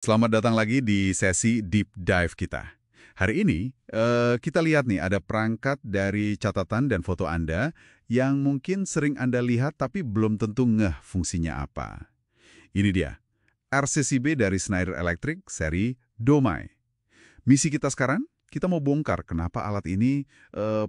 Selamat datang lagi di sesi Deep Dive kita. Hari ini, kita lihat nih ada perangkat dari catatan dan foto Anda yang mungkin sering Anda lihat tapi belum tentu ngeh fungsinya apa. Ini dia, RCCB dari Schneider Electric seri Domai. Misi kita sekarang, kita mau bongkar kenapa alat ini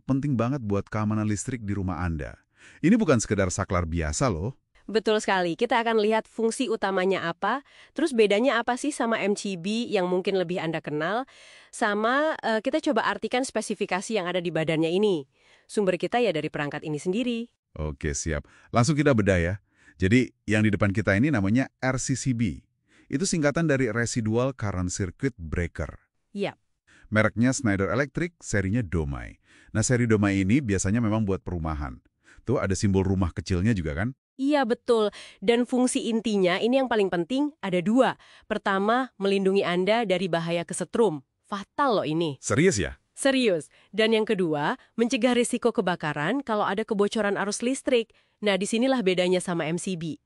penting banget buat keamanan listrik di rumah Anda. Ini bukan sekedar saklar biasa loh. Betul sekali. Kita akan lihat fungsi utamanya apa, terus bedanya apa sih sama MCB yang mungkin lebih Anda kenal, sama kita coba artikan spesifikasi yang ada di badannya ini. Sumber kita ya dari perangkat ini sendiri. Oke, siap. Langsung kita bedah ya. Jadi, yang di depan kita ini namanya RCCB. Itu singkatan dari Residual Current Circuit Breaker. Yap. Mereknya Schneider Electric, serinya Domai. Nah, seri Domai ini biasanya memang buat perumahan. Tuh ada simbol rumah kecilnya juga kan? Iya, betul. Dan fungsi intinya ini yang paling penting ada dua. Pertama, melindungi Anda dari bahaya kesetrum. Fatal loh ini. Serius ya? Serius. Dan yang kedua, mencegah risiko kebakaran kalau ada kebocoran arus listrik. Nah, disinilah bedanya sama MCB.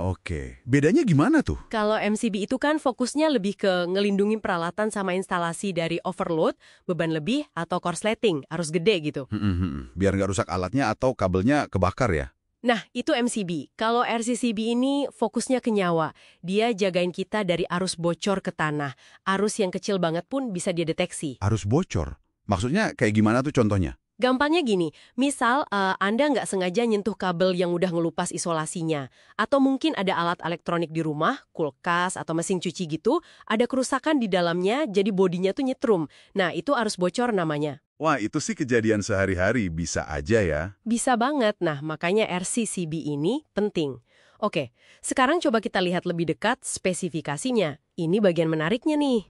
Oke. Bedanya gimana tuh? Kalau MCB itu kan fokusnya lebih ke ngelindungi peralatan sama instalasi dari overload, beban lebih, atau korsleting, arus gede gitu. Biar nggak rusak alatnya atau kabelnya kebakar ya? Nah, itu MCB. Kalau RCCB ini fokusnya ke nyawa. Dia jagain kita dari arus bocor ke tanah. Arus yang kecil banget pun bisa dia deteksi. Arus bocor? Maksudnya kayak gimana tuh contohnya? Gampangnya gini, misal Anda nggak sengaja nyentuh kabel yang udah ngelupas isolasinya. Atau mungkin ada alat elektronik di rumah, kulkas atau mesin cuci gitu, ada kerusakan di dalamnya jadi bodinya tuh nyetrum. Nah, itu arus bocor namanya. Wah, itu sih kejadian sehari-hari, bisa aja ya. Bisa banget. Nah, makanya RCCB ini penting. Oke, sekarang coba kita lihat lebih dekat spesifikasinya. Ini bagian menariknya nih.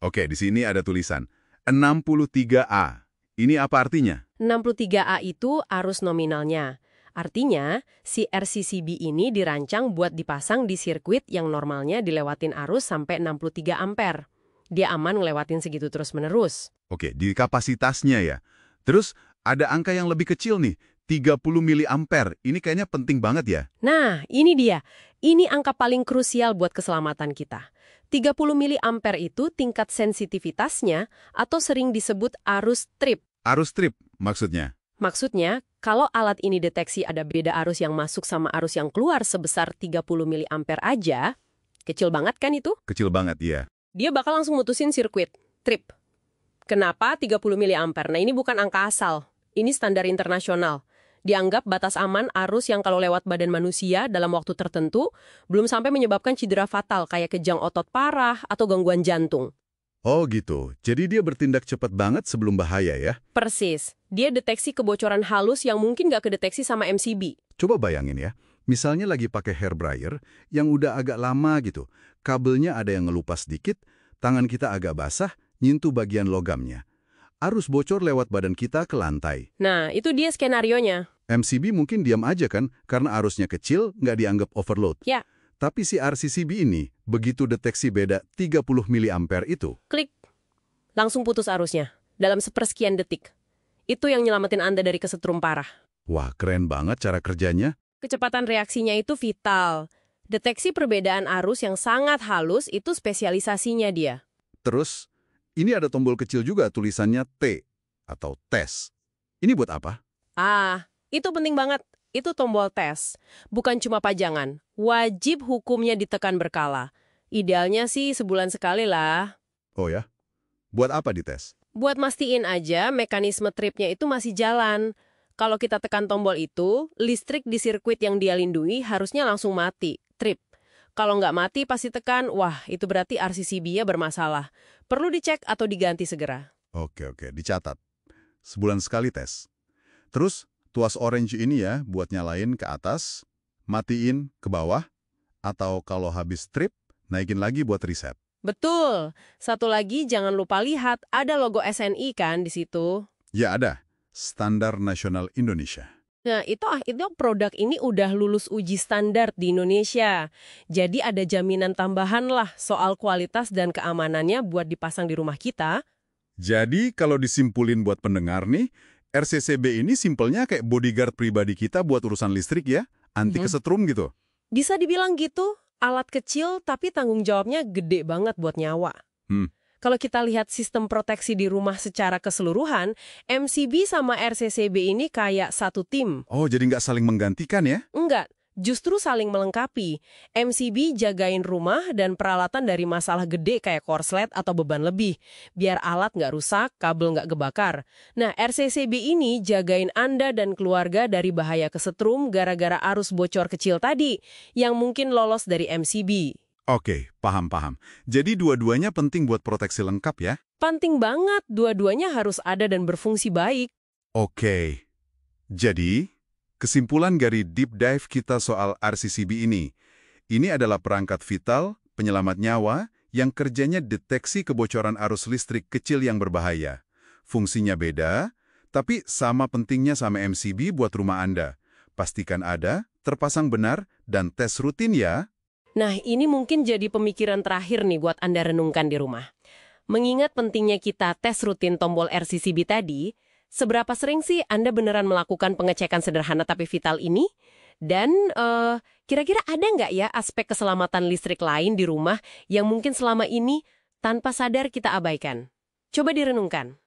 Oke, di sini ada tulisan 63A. Ini apa artinya? 63A itu arus nominalnya. Artinya, si RCCB ini dirancang buat dipasang di sirkuit yang normalnya dilewatin arus sampai 63 ampere. Dia aman ngelewatin segitu terus-menerus. Oke, di kapasitasnya ya. Terus ada angka yang lebih kecil nih, 30 miliampere. Ini kayaknya penting banget ya. Nah, ini dia. Ini angka paling krusial buat keselamatan kita. 30 miliampere itu tingkat sensitivitasnya atau sering disebut arus trip. Arus trip maksudnya? Maksudnya, kalau alat ini deteksi ada beda arus yang masuk sama arus yang keluar sebesar 30 miliampere aja, kecil banget kan itu? Kecil banget, iya. Dia bakal langsung mutusin sirkuit, trip. Kenapa 30 miliampere? Nah, ini bukan angka asal. Ini standar internasional. Dianggap batas aman arus yang kalau lewat badan manusia dalam waktu tertentu belum sampai menyebabkan cedera fatal kayak kejang otot parah atau gangguan jantung. Oh gitu, jadi dia bertindak cepat banget sebelum bahaya ya? Persis. Dia deteksi kebocoran halus yang mungkin nggak kedeteksi sama MCB. Coba bayangin ya, misalnya lagi pakai hair dryer yang udah agak lama gitu, kabelnya ada yang ngelupas dikit, tangan kita agak basah, nyentuh bagian logamnya. Arus bocor lewat badan kita ke lantai. Nah, itu dia skenarionya. MCB mungkin diam aja kan, karena arusnya kecil, nggak dianggap overload. Ya. Tapi si RCCB ini, begitu deteksi beda 30 miliampere itu, Klik. Langsung putus arusnya. Dalam sepersekian detik. Itu yang nyelamatin Anda dari kesetrum parah. wah keren banget cara kerjanya. Kecepatan reaksinya itu vital. Deteksi perbedaan arus yang sangat halus itu spesialisasinya dia. Terus, ini ada tombol kecil juga tulisannya T, atau tes. Ini buat apa? Itu penting banget. Itu tombol tes. Bukan cuma pajangan. Wajib hukumnya ditekan berkala. Idealnya sih sebulan sekali lah. Oh ya? Buat apa dites? Buat mastiin aja mekanisme tripnya itu masih jalan. Kalau kita tekan tombol itu, listrik di sirkuit yang dia lindungi harusnya langsung mati, trip. Kalau nggak mati pasti tekan, wah itu berarti RCCB-nya bermasalah. Perlu dicek atau diganti segera. Oke, dicatat. Sebulan sekali tes. Terus, tuas orange ini ya, buat nyalain ke atas, matiin ke bawah, atau kalau habis trip, naikin lagi buat reset. Betul. Satu lagi jangan lupa lihat, ada logo SNI kan di situ. Ya ada, Standar Nasional Indonesia. Nah, itu produk ini udah lulus uji standar di Indonesia. Jadi ada jaminan tambahan lah soal kualitas dan keamanannya buat dipasang di rumah kita. Jadi, kalau disimpulin buat pendengar nih, RCCB ini simpelnya kayak bodyguard pribadi kita buat urusan listrik ya, anti kesetrum gitu. Bisa dibilang gitu, Alat kecil tapi tanggung jawabnya gede banget buat nyawa. Hmm. Kalau kita lihat sistem proteksi di rumah secara keseluruhan, MCB sama RCCB ini kayak satu tim. Oh, jadi nggak saling menggantikan ya? Enggak, justru saling melengkapi. MCB jagain rumah dan peralatan dari masalah gede kayak korslet atau beban lebih, biar alat nggak rusak, kabel nggak kebakar. Nah, RCCB ini jagain Anda dan keluarga dari bahaya kesetrum gara-gara arus bocor kecil tadi, yang mungkin lolos dari MCB. Oke, paham-paham. Jadi dua-duanya penting buat proteksi lengkap ya? Penting banget, dua-duanya harus ada dan berfungsi baik. Oke. Jadi, kesimpulan dari deep dive kita soal RCCB ini adalah perangkat vital, penyelamat nyawa, yang kerjanya deteksi kebocoran arus listrik kecil yang berbahaya. Fungsinya beda, tapi sama pentingnya sama MCB buat rumah Anda. Pastikan ada, terpasang benar, dan tes rutin ya. Nah, ini mungkin jadi pemikiran terakhir nih buat Anda renungkan di rumah. Mengingat pentingnya kita tes rutin tombol RCCB tadi, seberapa sering sih Anda beneran melakukan pengecekan sederhana tapi vital ini? Dan kira-kira ada nggak ya aspek keselamatan listrik lain di rumah yang mungkin selama ini tanpa sadar kita abaikan? Coba direnungkan.